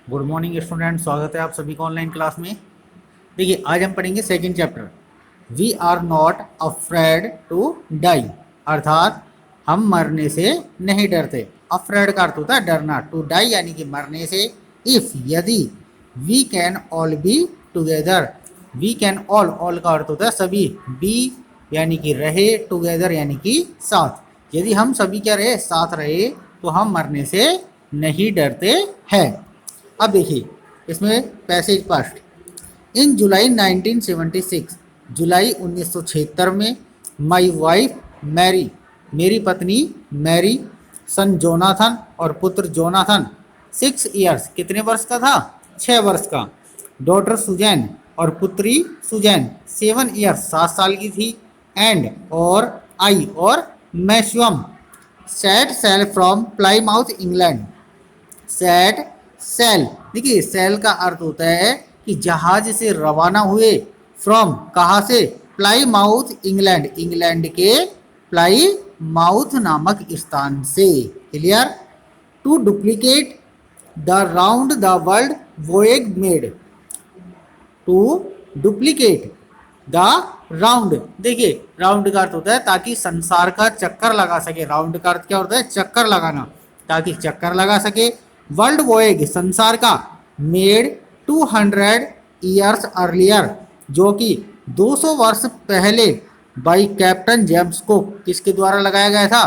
Good morning student, स्वागत है आप सभी को ऑनलाइन क्लास में। देखिए, आज हम पढ़ेंगे second chapter. We are not afraid to die, अर्थात हम मरने से नहीं डरते। अफ्रेड का अर्थ होता है डरना, टू डाई यानी कि मरने से। इफ यदि, we can all be together, we can all का अर्थ होता है सभी, बी यानी कि रहे, टुगेदर यानी कि साथ। यदि हम सभी क्या रहे, साथ रहे, तो हम मरने से नहीं डरते हैं। अब देखिए इसमें पैसेज फर्स्ट। इन जुलाई 1976, जुलाई 1976 में, माई वाइफ मैरी, मेरी पत्नी मैरी, सन जोनाथन और पुत्र जोनाथन, 6 इयर्स, कितने वर्ष का था, 6 वर्ष का, डॉटर सुजैन और पुत्री सुजैन, 7 इयर्स, 7 साल की थी, एंड और आई और मैं स्वयं, set sail from Plymouth England. Set sail, देखिए सेल का अर्थ होता है कि जहाज से रवाना हुए, फ्रॉम कहाँ से, प्लाईमाउथ इंग्लैंड, इंग्लैंड के प्लाईमाउथ नामक स्थान से। Clear. To duplicate the round the world voyage made, to duplicate the round, देखिए राउंड का अर्थ होता है ताकि संसार का चक्कर लगा सके। राउंड का अर्थ क्या होता है, चक्कर लगाना, ताकि चक्कर लगा सके। वर्ल्ड वोएग, संसार का, मेड 200 इयर्स अर्लियर, जो कि 200 वर्ष पहले, बाई कैप्टन जेम्स कुक, किसके द्वारा लगाया गया था,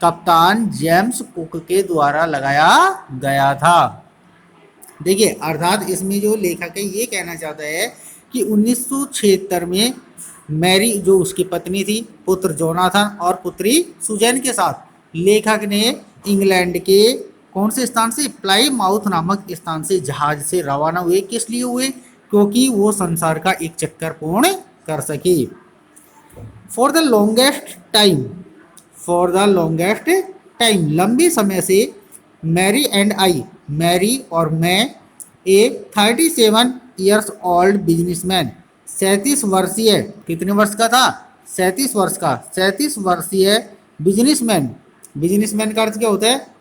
कप्तान जेम्स कुक के द्वारा लगाया गया था। देखिए अर्थात इसमें जो लेखक है ये कहना चाहता है कि 1976 में मैरी जो उसकी पत्नी थी, पुत्र जोनाथन और पुत्री सुजैन के साथ लेखक ने इंग्लैंड के कौन से स्थान से, प्लाईमाउथ नामक स्थान से जहाज से रवाना हुए। किस लिए हुए, क्योंकि वो संसार का एक चक्कर पूर्ण कर सके। For the longest time, for the longest time, लंबी समय से, मैरी एंड आई, मैरी और मैं, ए 37 इयर्स ओल्ड बिजनेसमैन, 37 वर्षीय, कितने वर्ष का था, 37 वर्ष का, 37 वर्षीय बिजनेसमैन। बिजनेसमैन का अर्थ क्या होता है,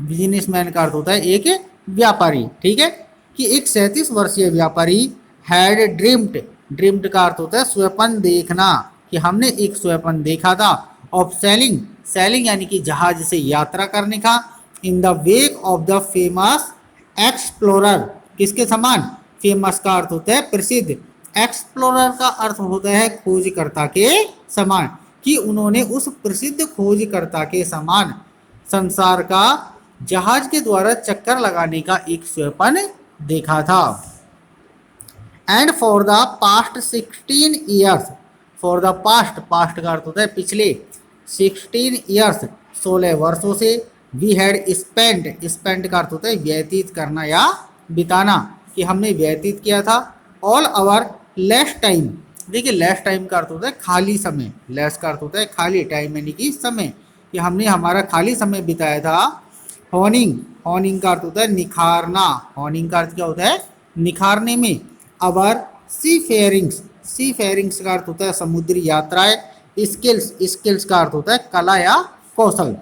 बिजनेसमैन का अर्थ होता है एक व्यापारी, ठीक है, कि एक 37 वर्षीय व्यापारी, हैड ड्रीम्ड, ड्रीम्ड का अर्थ होता है स्वप्न देखना, कि हमने एक स्वप्न देखा था, ऑफ सेलिंग, सेलिंग यानी कि जहाज से यात्रा करने का, in the wake of the famous explorer, किसके समान, फेमस का अर्थ होता है प्रसिद्ध, एक्सप्लोरर का अर्थ होता है खोजकर्ता के समान, कि उन्होंने उस प्रसिद्ध खोजकर्ता के समान संसार का जहाज के द्वारा चक्कर लगाने का एक स्वप्न देखा था। And for the past 16 years, for the past, past का अर्थ होता है पिछले, 16 इयर्स, 16 वर्षों से, वी हैड स्पेंड, स्पेंड का अर्थ होता है व्यतीत करना या बिताना, कि हमने व्यतीत किया था, ऑल आवर लेस टाइम, देखिए लेस टाइम का अर्थ होता है खाली समय, लेस का अर्थ होता है खाली, टाइम यानी कि समय, कि हमने हमारा खाली समय बिताया था। हॉर्निंग, हॉर्निंग का अर्थ होता है निखारना, हॉर्निंग का अर्थ क्या होता है, निखारने में। अवर सी फेयरिंग्स, सी फेयरिंग्स का अर्थ होता है समुद्री यात्राएं। स्किल्स, स्किल्स का अर्थ होता है कला या कौशल,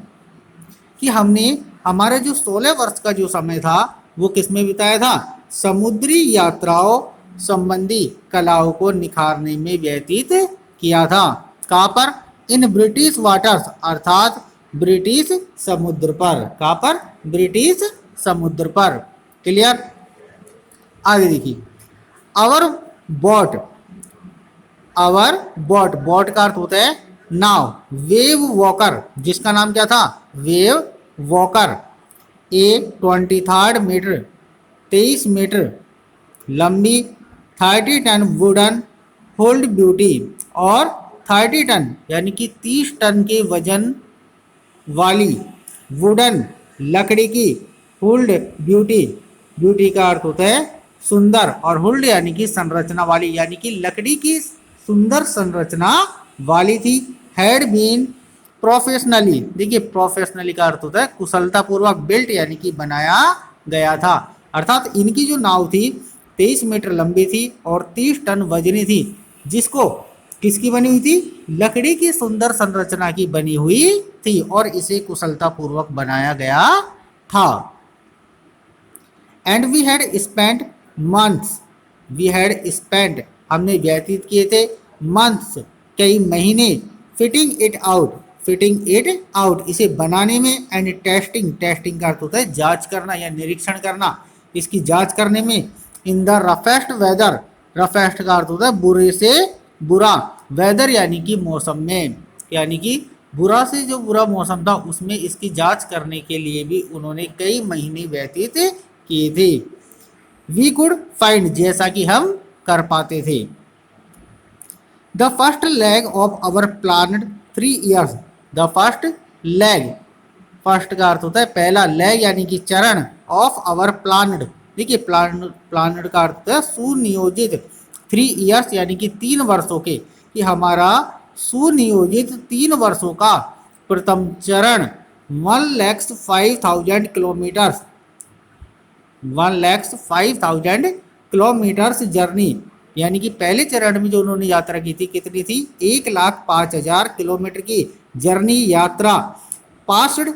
कि हमने हमारा जो 16 वर्ष का जो समय था वो किस में बिताया था, समुद्री यात्राओं संबंधी कलाओं को निखारने में व्यतीत किया था। कहाँ पर, इन ब्रिटिश वाटर्स, अर्थात ब्रिटिश समुद्र पर, कहाँ पर, ब्रिटिश समुद्र पर। क्लियर। आगे देखिए, our boat, our boat, boat का अर्थ होता है नाव। वेव वॉकर, जिसका नाम क्या था, वेव वॉकर, ए 23 मीटर, 23 मीटर लंबी, 30 टन वुडन होल्ड ब्यूटी, और 30 टन यानी कि 30 टन के वजन वाली, वुडन लकड़ी की, होल्ड ब्यूटी, ब्यूटी का अर्थ होता है सुंदर, और होल्ड यानी कि संरचना वाली, यानी कि लकड़ी की सुंदर संरचना वाली थी। हैड बीन प्रोफेशनली, देखिए प्रोफेशनली का अर्थ होता है कुशलतापूर्वक, बिल्ट यानी कि बनाया गया था। अर्थात इनकी जो नाव थी 23 मीटर लंबी थी और 30 टन वजनी थी, जिसको किसकी बनी हुई थी, लकड़ी की सुंदर संरचना की बनी हुई थी, और इसे कुशलतापूर्वक बनाया गया था। And we had spent months, we had spent हमने व्यतीत किए थे, मंथ्स कई महीने, fitting it out, fitting it out इसे बनाने में, एंड टेस्टिंग, टेस्टिंग का अर्थ होता है जांच करना या निरीक्षण करना, इसकी जांच करने में, in the roughest weather, roughest का अर्थ होता है बुरे से बुरा, वेदर यानी कि मौसम में, यानी कि बुरा से जो बुरा मौसम था उसमें इसकी जांच करने के लिए भी उन्होंने कई महीने व्यतीत किए थे। वी कुड फाइंड जैसा कि हम कर पाते थे। The first leg of our planned 3 years, the first leg, first का अर्थ होता है पहला, लेग यानी कि चरण, ऑफ आवर प्लानड, देखिए प्लानड का अर्थ होता है सुनियोजित, 3 years यानी कि 3 वर्षों के, कि हमारा सुनियोजित 3 वर्षों का प्रथम चरण 1,05,000 किलोमीटर, 1,05,000 किलोमीटर्स जर्नी, यानी कि पहले चरण में जो उन्होंने यात्रा की थी कितनी थी, 1,05,000 किलोमीटर की जर्नी यात्रा, पास्ड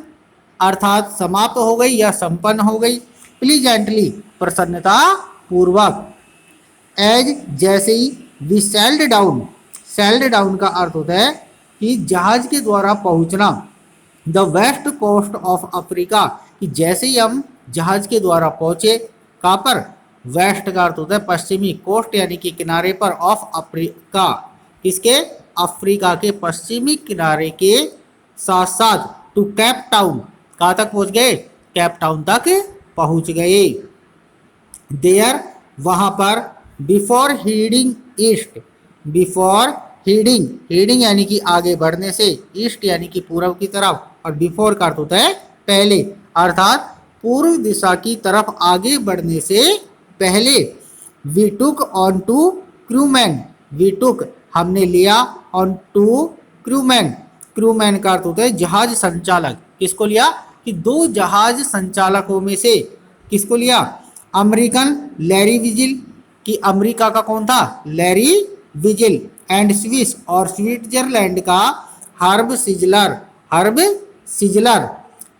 अर्थात समाप्त हो गई या संपन्न हो गई, प्लीजेंटली प्रसन्नता पूर्वक, एज जैसे ही, we sailed down, sailed down का अर्थ होता है कि जहाज के द्वारा पहुंचना, the west coast of Africa, कि जैसे ही हम जहाज के द्वारा पहुंचे, कहाँ पर, वेस्ट का अर्थ होता है पश्चिमी, कोस्ट यानी कि किनारे पर, ऑफ अफ्रीका किसके, अफ्रीका के पश्चिमी किनारे के साथ साथ, टू कैप टाउन, कहाँ तक पहुंच गए, कैप टाउन तक पहुंच गए, देयर वहां पर, before heading east, before heading, heading यानी कि आगे बढ़ने से, ईस्ट यानी कि पूर्व की तरफ, और बिफोर का अर्थ होता है पहले, अर्थात पूर्व दिशा की तरफ आगे बढ़ने से पहले, we took on two crewmen, we took हमने लिया, ऑन टू क्रूमैन, क्रूमैन का अर्थ होता है जहाज संचालक, किसको लिया, कि 2 जहाज संचालकों में से किसको लिया, अमेरिकन लैरी विजिल, कि अमेरिका का कौन था, लैरी विजिल, एंड स्विस और स्विट्जरलैंड का Herb Seigler, Herb Seigler,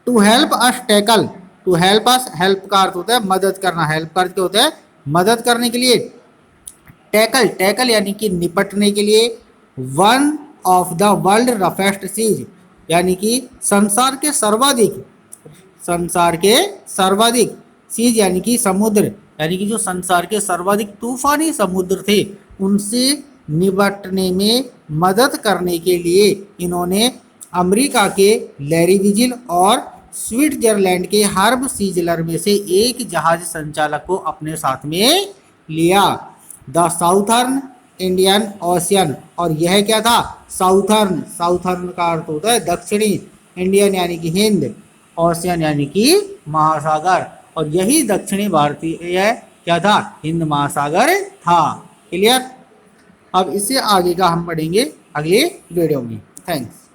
to help us tackle, to help us, help का अर्थ होता है मदद करना, हेल्प करके होता है मदद करने के लिए, टैकल, टैकल यानी कि निपटने के लिए, one of the world roughest seas, यानी कि संसार के सर्वाधिक, संसार के सर्वाधिक, सीज यानी कि समुद्र, यानी कि जो संसार के सर्वाधिक तूफानी समुद्र थे उनसे निपटने में मदद करने के लिए इन्होंने अमेरिका के लैरी विजिल और स्विट्जरलैंड के हर्ब सीजलर में से एक जहाज संचालक को अपने साथ में लिया। द साउथर्न इंडियन ओशियन, और यह क्या था, साउथर्न, साउथर्न का अर्थ होता है दक्षिणी, इंडियन यानी कि हिंद, ओशियन यानी कि महासागर, और यही दक्षिणी भारतीय क्या था, हिंद महासागर था। क्लियर। अब इससे आगे का हम पढ़ेंगे अगले वीडियो में। थैंक्स।